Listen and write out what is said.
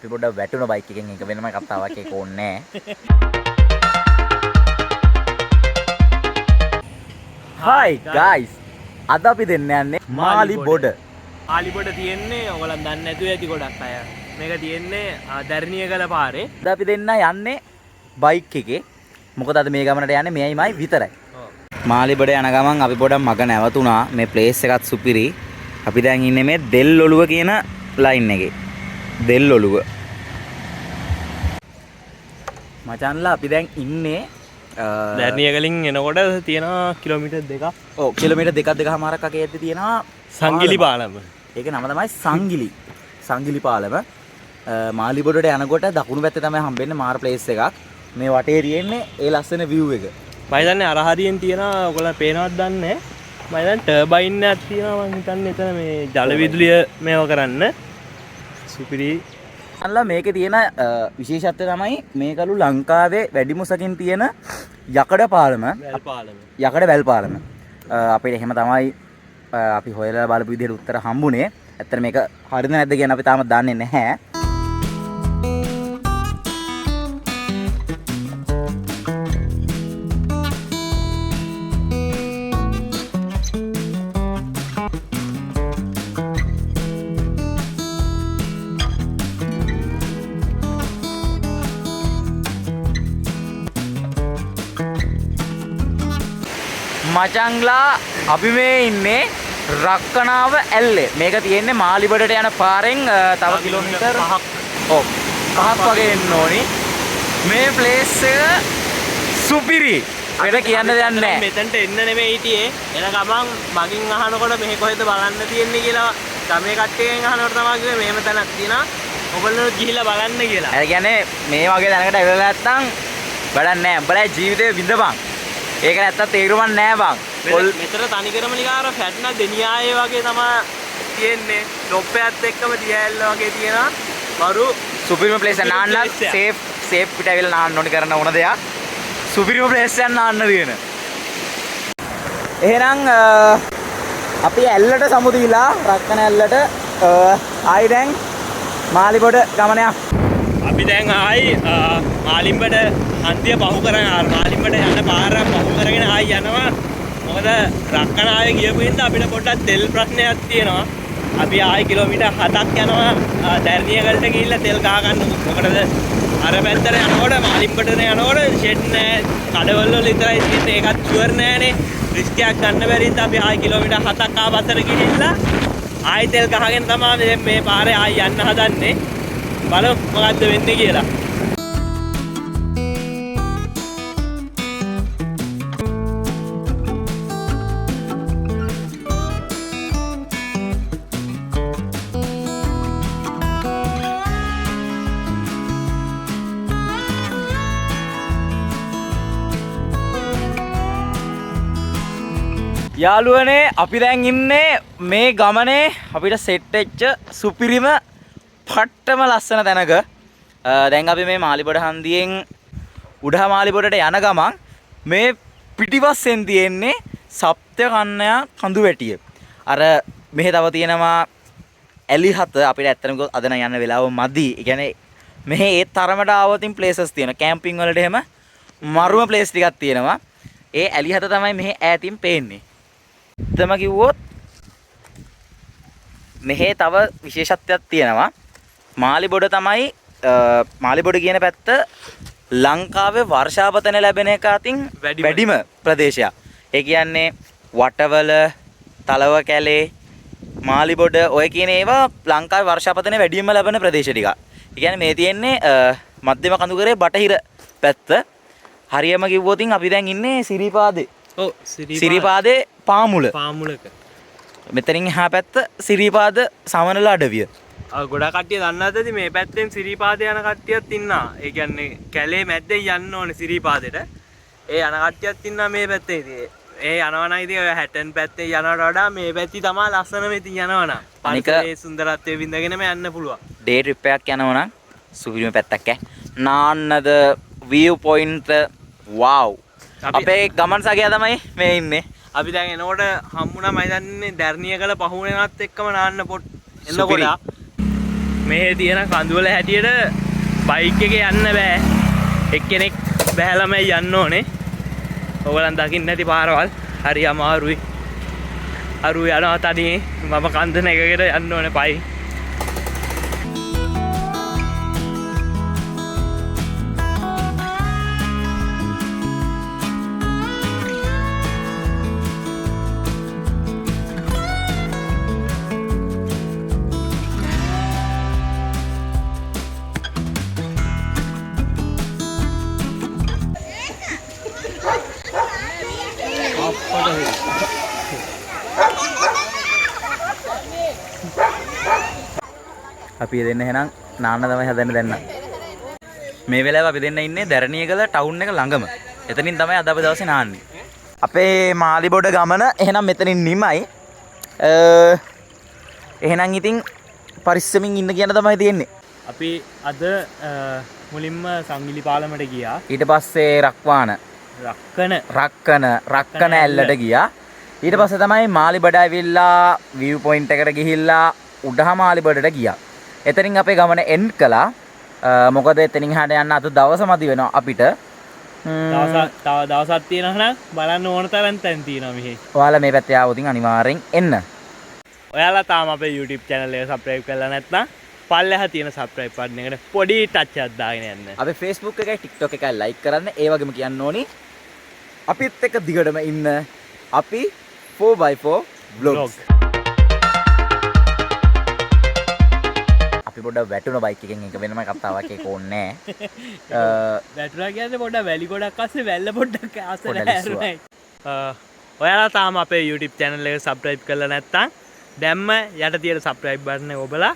අපි පොඩ්ඩක් වැටුණ බයික් එකෙන් එක වෙනම කතාවක් ඒක ඕනේ නැහැ. Hi guys. අද අපි දෙන්න යන්නේ මාලිබොඩ. මාලිබොඩ තියෙන්නේ ඔයගොල්ලන් දන්නේ නැතුව ඇති ගොඩක් අය. මේක තියෙන්නේ දැරණියගල පාරේ. අද අපි දෙන්න යන්නේ බයික් එකේ. මොකද අද මේ ගමනට යන්නේ මෙයයිමයි විතරයි. මාලිබොඩ යන ගමන් අපි පොඩක් මග නැවතුණා. මේ ප්ලේස් එකත් සුපිරි. අපි දැන් ඉන්නේ මේ දෙල් ඔලුව කියන ලයින් එකේ. දෙල් ඔලුව. මචන්ලා අපි දැන් ඉන්නේ දැරණියගලින් එනකොට තියෙනවා කිලෝමීටර් 2ක්. ඔව් කිලෝමීටර් 2.5මාරක් අගේ ඇද්දි තියෙනවා සංගිලි පාලම. ඒකේ නම තමයි සංගිලි. සංගිලි පාලම. මාලිබොඩට යනකොට දකුණු පැත්තේ තමයි හම්බෙන්නේ මාර ප්ලේස් එකක්. මේ වටේ තියෙන්නේ ඒ ලස්සන view එක. මම හිතන්නේ අර හරියෙන් තියෙනවා ඔයගොල්ලෝ පේනවද දන්නේ නැහැ. මම හිතන්නේ ටර්බයින් එකක් තියෙනවා මම හිතන්නේ එතන මේ ජල විදුලිය මේව කරන්න. සුපිරි. අල්ලා මේකේ තියෙන විශේෂත්වය තමයි මේකලු ලංකාවේ වැඩිම උසකින් තියෙන යකඩ පාලම. යකඩ වැල් පාලම. අපිට එහෙම තමයි අපි හොයලා බලපු විදිහට උත්තර හම්බුනේ. ඇත්තට මේක හරිද නැද්ද කියන අපි තාම දන්නේ නැහැ. මචංග්ලා අපි මේ ඉන්නේ රක්කනාව ඇල්ලේ. මේක තියෙන්නේ මාලිබොඩට යන පාරෙන් තව කිලෝමීටර් 5ක්. ඔව් 5ක් වගේ එන්න ඕනි. මේ ප්ලේස් එක සුපිරි. වෙන කියන්න දෙයක් නැහැ. මෙතනට එන්න නෙමෙයි හිටියේ. එන ගමන් මගින් අහනකොට මෙහෙ කොහෙද බලන්න තියෙන්නේ කියලා ගමේ කට්ටියගෙන් අහනකොට තමයි කිව්වේ මෙහෙම තැනක් තියෙනවා. ඔයගොල්ලෝ ගිහිල්ලා බලන්න කියලා. ඒ කියන්නේ මේ වගේ තැනකට ඇවිල්ලා නැත්තම් වැඩක් නැහැ. උඹලා ජීවිතේ විඳපන්. ඒක නැත්තම් තේරුමක් නෑ බං. මෙතන තනිකරම නිකාර ෆැට්නා දෙනියායේ වගේ තමයි තියෙන්නේ. ටොප් එකත් එක්කම දියැල්ල වගේ තියෙනවා. මරු සුපිරිම ප්ලේස් එක නාන්න සේෆ් පිට ඇවිල්ලා නාන්න ඕනි කරන ඕන දෙයක්. සුපිරිම ප්ලේස් එකක් නාන්න තියෙන. එහෙනම් අපි ඇල්ලට සමුදීලා රක්කන ඇල්ලට ආයි දැන් මාලිබොඩ ගමනයක්. අපි දැන් ආයි මාලිම්බඩ හන්දිය පහු කරගෙන මාලිම්බඩ යන පාර පහු කරගෙන ආයි යනවා. මොකද රක්කනාවේ ගියපු හින්දා අපිට පොඩ්ඩක් තෙල් ප්‍රශ්නයක් තියෙනවා. අපි ආයි කිලෝමීටර් 7ක් යනවා දැරණියගලට ගිහිල්ලා තෙල් ගහ ගන්න. මොකටද අර පැත්තට යනකොට මාලිම්බඩට යනකොට ෂෙඩ් නෑ කඩවල වල විතරයි තියෙන්නේ. ඒකත් ෂුවර් නෑනේ. රිස්ක් එකක් ගන්න බැරි හින්දා අපි ආයි කිලෝමීටර් 7ක් ආපස්සට ගිහිල්ලා ආයි තෙල් ගහගෙන තමයි මේ පාරේ ආයි යන්න හදන්නේ. බලමු මොකද්ද වෙන්නේ කියලා. යාළුවනේ අපි දැන් ඉන්නේ මේ ගමනේ අපිට සෙට් වෙච්ච සුපිරිම පට්ටම ලස්සන තැනක. දැන් අපි මේ මාලිබොඩ හන්දියෙන් උඩහ මාලිබොඩට යන ගමන් මේ පිටිපස්සෙන් තියෙන්නේ සප්ත කන්‍යා කඳු වැටිය. අර මෙහෙ තව තියෙනවා ඇලි 7 අපිට ඇත්තටම අද නම් යන්න වෙලාව මදි. ඒ කියන්නේ මෙහෙ ඒ තරමට ආවොතින් ප්ලේසස් තියෙනවා. කැම්පින් වලට එහෙම මරුම ප්ලේස් ටිකක් තියෙනවා. ඒ ඇලි 7 තමයි මෙහෙ ඈතින් පේන්නේ. එතම කිව්වොත් මෙහෙ තව විශේෂත්වයක් තියෙනවා. මාලිබොඩ තමයි මාලිබොඩ කියන පැත්ත ලංකාවේ වර්ෂාපතන ලැබෙන එක අතින් වැඩිම ප්‍රදේශයක්. ඒ කියන්නේ වටවල, තලව කැලේ, මාලිබොඩ ඔය කියන ඒවා ලංකාවේ වර්ෂාපතන වැඩිම ලැබෙන ප්‍රදේශ ටික. ඒ කියන්නේ මේ තියෙන්නේ මධ්‍යම කඳුකරේ බටහිර පැත්ත. හරියම කිව්වොතින් අපි දැන් ඉන්නේ සිරිපාදේ. ඔව් සිරිපාදේ පාමුලක. මෙතනින් එහා පැත්ත සිරිපාද සමනල අඩවිය. ගොඩක් කට්ටිය දන්නවද ඇති මේ පැත්තෙන් සිරිපාදේ යන කට්ටියත් ඉන්නවා. ඒ කියන්නේ කැලේ මැද්දෙන් යන්න ඕනේ සිරිපාදෙට. ඒ යන කට්ටියත් ඉන්නවා මේ පැත්තේ. ඉතින් ඒ යනවා නම් ඉතින් ඔය හැටන් පැත්තේ යනවට වඩා මේ පැත්තේ තමයි ලස්සනම ඉතින් යනවා නම්. පරිසරයේ සුන්දරත්වය විඳගෙනම යන්න පුළුවන්. ඩේ ට්‍රිප් එකක් යනවා නම් සුපිරිම පැත්තක් ඈ. නාන්නද view point wow. අපේ ගමන් සගයා තමයි මේ ඉන්නේ. අපි දැන් එනකොට හම්බුණා මම දන්නේ දැරණියගල පහු වෙනවත් එක්කම නාන්න පොට් එනකොට මේ තියෙන කඳුවල හැටියට බයික් එකේ යන්න බෑ. එක්කෙනෙක් බැහැලම යන්න ඕනේ. ඔයගලන් දකින්න නැති පාරවල් හරි අමාරුයි. අරු යනවා තනියේ මම කන්දන එකකට යන්න ඕනේ පයි. අපි දෙන්න එහෙනම් නාන්න තමයි හදන්න දැන්න. මේ වෙලාව අපි දෙන්න ඉන්නේ දැරණියගල ටවුන් එක ළඟම. එතනින් තමයි අද අපි දවසේ නාන්නේ. අපේ මාලිබොඩ ගමන එහෙනම් මෙතනින් නිමයි. එහෙනම් ඉතින් පරිස්සමින් ඉන්න කියන තමයි තියෙන්නේ. අපි අද මුලින්ම සංගිලි පාලමට ගියා. ඊට පස්සේ රක්කන ඇල්ලට ගියා. ඊට පස්සේ තමයි මාලිබඩ ඇවිල්ලා view point එකට ගිහිල්ලා උඩහ මාලිබඩට ගියා. එතනින් අපේ ගමන එන්ඩ් කළා. මොකද එතනින් හට යන්න අද දවස මදි වෙනවා අපිට. තව දවසක් තියෙනවා නම් බලන්න ඕන තරම් තැන් තියෙනවා මෙහි. ඔයාලා මේ පැත්තේ ආවොත් අනිවාර්යෙන් එන්න. ඔයාලා තාම අපේ YouTube channel එක subscribe කරලා නැත්නම් පල්ලෙහා තියෙන subscribe button එකට පොඩි touch එකක් දාගෙන යන්න. අපේ Facebook එකයි TikTok එකයි like කරන්න. ඒ වගේම කියන්න ඕනි අපිත් එක්ක දිගටම ඉන්න. අපි 4x4 vlog. අපි පොඩ්ඩක් වැටුණ බයික් එකෙන් එක වෙනම කතාවක් ඒක ඕනේ නෑ. වැටුණා කියන්නේ පොඩ්ඩක් වැලි ගොඩක් අස්සේ වැල්ල පොඩ්ඩක් ආසල හැරුණයි. ඔයාලා තාම අපේ YouTube channel එක subscribe කරලා නැත්නම් දැම්ම යට තියෙන subscribe button එක ඔබලා